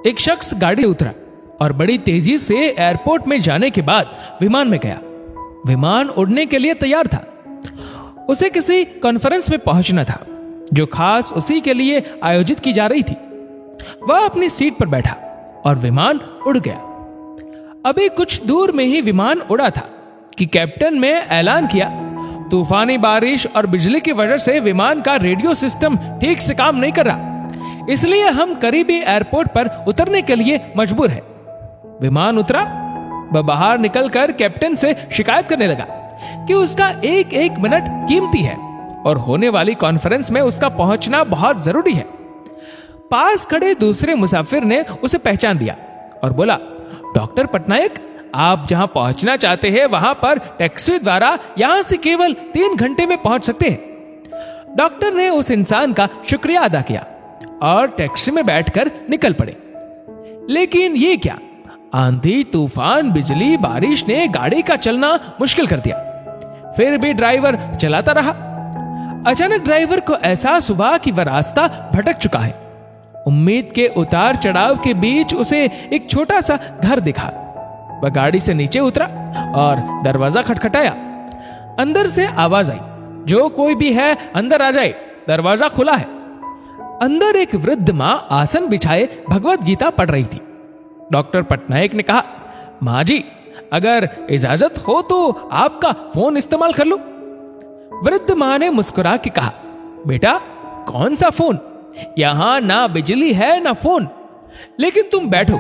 एक शख्स गाड़ी से उतरा और बड़ी तेजी से एयरपोर्ट में जाने के बाद विमान में गया। विमान उड़ने के लिए तैयार था। उसे किसी कॉन्फ्रेंस में पहुंचना था जो खास उसी के लिए आयोजित की जा रही थी। वह अपनी सीट पर बैठा और विमान उड़ गया। अभी कुछ दूर में ही विमान उड़ा था कि कैप्टन ने ऐलान किया, तूफानी बारिश और बिजली की वजह से विमान का रेडियो सिस्टम ठीक से काम नहीं कर रहा, इसलिए हम करीबी एयरपोर्ट पर उतरने के लिए मजबूर हैं। विमान उतरा। वह बाहर निकलकर कैप्टन से शिकायत करने लगा कि उसका एक एक मिनट कीमती है और होने वाली कॉन्फ्रेंस में उसका पहुंचना बहुत जरूरी है। पास खड़े दूसरे मुसाफिर ने उसे पहचान लिया और बोला, डॉक्टर पटनायक, आप जहां पहुंचना चाहते हैं वहां पर टैक्सी द्वारा यहां से केवल 3 घंटे में पहुंच सकते हैं। डॉक्टर ने उस इंसान का शुक्रिया अदा किया और टैक्सी में बैठकर निकल पड़े। लेकिन ये क्या, आंधी, तूफान, बिजली, बारिश ने गाड़ी का चलना मुश्किल कर दिया। फिर भी ड्राइवर चलाता रहा। अचानक ड्राइवर को एहसास हुआ कि वह रास्ता भटक चुका है। उम्मीद के उतार चढ़ाव के बीच उसे एक छोटा सा घर दिखा। वह गाड़ी से नीचे उतरा और दरवाजा खटखटाया। अंदर से आवाज आई, जो कोई भी है अंदर आ जाए, दरवाजा खुला है। अंदर एक वृद्ध मां आसन बिछाए भगवत गीता पढ़ रही थी। डॉक्टर पटनायक ने कहा, मां जी, अगर इजाजत हो तो आपका फोन इस्तेमाल कर लो। वृद्ध मां ने मुस्कुरा के कहा, बेटा, कौन सा फोन? यहां ना बिजली है ना फोन। लेकिन तुम बैठो,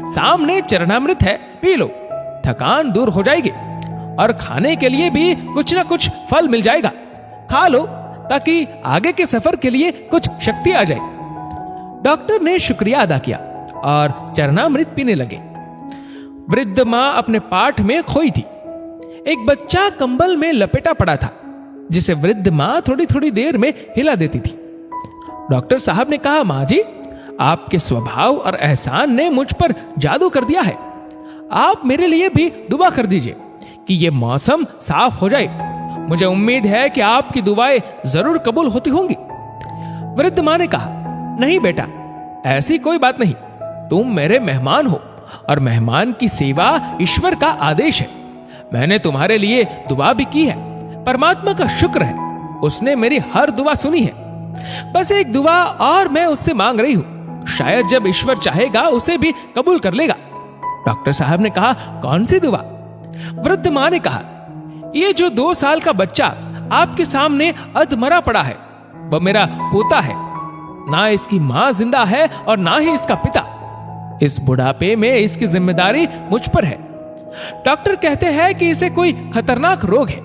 सामने चरणामृत है, पी लो, थकान दूर हो जाएगी और खाने के लिए भी कुछ ना कुछ फल मिल जाएगा। खा लो ताकि आगे के सफर के लिए कुछ शक्ति आ जाए। डॉक्टर ने शुक्रिया अदा किया और चरणामृत पीने लगे। वृद्ध मां अपने पाठ में खोई थी। एक बच्चा कंबल में लपेटा पड़ा था जिसे वृद्ध मां थोड़ी थोड़ी देर में हिला देती थी। डॉक्टर साहब ने कहा, मां जी, आपके स्वभाव और एहसान ने मुझ पर जादू कर दिया है। आप मेरे लिए भी दुआ कर दीजिए कि यह मौसम साफ हो जाए। मुझे उम्मीद है कि आपकी दुआएं जरूर कबूल होती होंगी। वृद्ध मां ने कहा, नहीं बेटा, ऐसी कोई बात नहीं। तुम मेरे मेहमान हो और मेहमान की सेवा ईश्वर का आदेश है। मैंने तुम्हारे लिए दुआ भी की है। परमात्मा का शुक्र है, उसने मेरी हर दुआ सुनी है। बस एक दुआ और मैं उससे मांग रही हूं, शायद जब ईश्वर चाहेगा उसे भी कबूल कर लेगा। डॉक्टर साहब ने कहा, कौन सी दुआ? वृद्ध मां ने कहा, ये जो 2 साल का बच्चा आपके सामने अधमरा पड़ा है, वह मेरा पोता है। ना इसकी मां जिंदा है और ना ही इसका पिता। इस बुढ़ापे में इसकी जिम्मेदारी मुझ पर है। डॉक्टर कहते हैं कि इसे कोई खतरनाक रोग है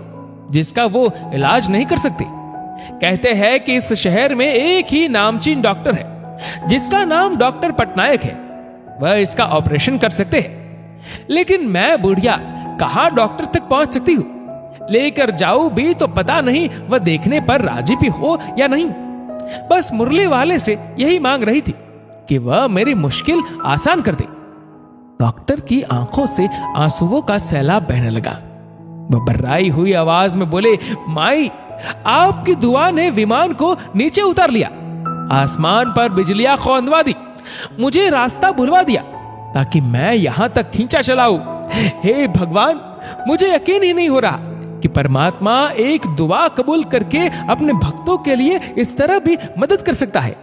जिसका वो इलाज नहीं कर सकते। कहते हैं कि इस शहर में एक ही नामचीन डॉक्टर है जिसका नाम डॉक्टर पटनायक है। वह इसका ऑपरेशन कर सकते हैं। लेकिन मैं बुढ़िया कहां डॉक्टर तक पहुंच सकती हूं? लेकर जाऊं भी तो पता नहीं वह देखने पर राजी भी हो या नहीं। बस मुरली वाले से यही मांग रही थी कि वह मेरी मुश्किल आसान कर दे। डॉक्टर की आंखों से आंसुओं का सैलाब बहने लगा। वह बर्राई हुई आवाज में बोले, माई, आपकी दुआ ने विमान को नीचे उतार लिया, आसमान पर बिजलियां खौंदवा दी, मुझे रास्ता भुलवा दिया ताकि मैं यहां तक खींचा चलाऊं। हे भगवान, मुझे यकीन ही नहीं हो रहा कि परमात्मा एक दुआ कबूल करके अपने भक्तों के लिए इस तरह भी मदद कर सकता है।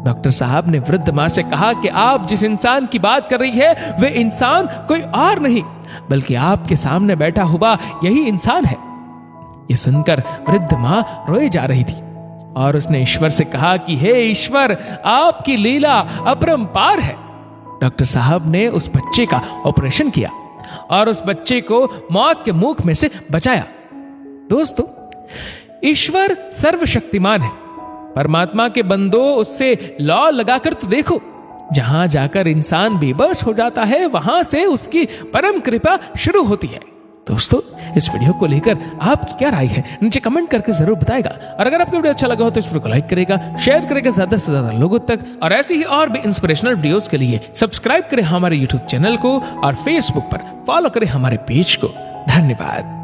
डॉक्टर साहब ने वृद्ध मां से कहा कि आप जिस इंसान की बात कर रही है वे इंसान कोई और नहीं बल्कि आपके सामने बैठा हुआ यही इंसान है। ये सुनकर वृद्ध मां रोए जा रही थी और उसने ईश्वर से कहा कि हे ईश्वर, आपकी लीला अपरंपार है। डॉक्टर साहब ने उस बच्चे का ऑपरेशन किया और उस बच्चे को मौत के मुख में से बचाया। दोस्तों, ईश्वर सर्वशक्तिमान है। परमात्मा के बंदो, उससे लौ लगाकर तो देखो। जहां जाकर इंसान बेबस हो जाता है वहां से उसकी परम कृपा शुरू होती है। दोस्तों, इस वीडियो को लेकर आपकी क्या राय है नीचे कमेंट करके जरूर बताएगा। और अगर आपको वीडियो अच्छा लगा हो तो इस वीडियो को लाइक करेगा, शेयर करेगा ज्यादा से ज्यादा लोगों तक। और ऐसी ही और भी इंस्पिरेशनल वीडियोस के लिए सब्सक्राइब करें हमारे यूट्यूब चैनल को और फेसबुक पर फॉलो करें हमारे पेज को। धन्यवाद।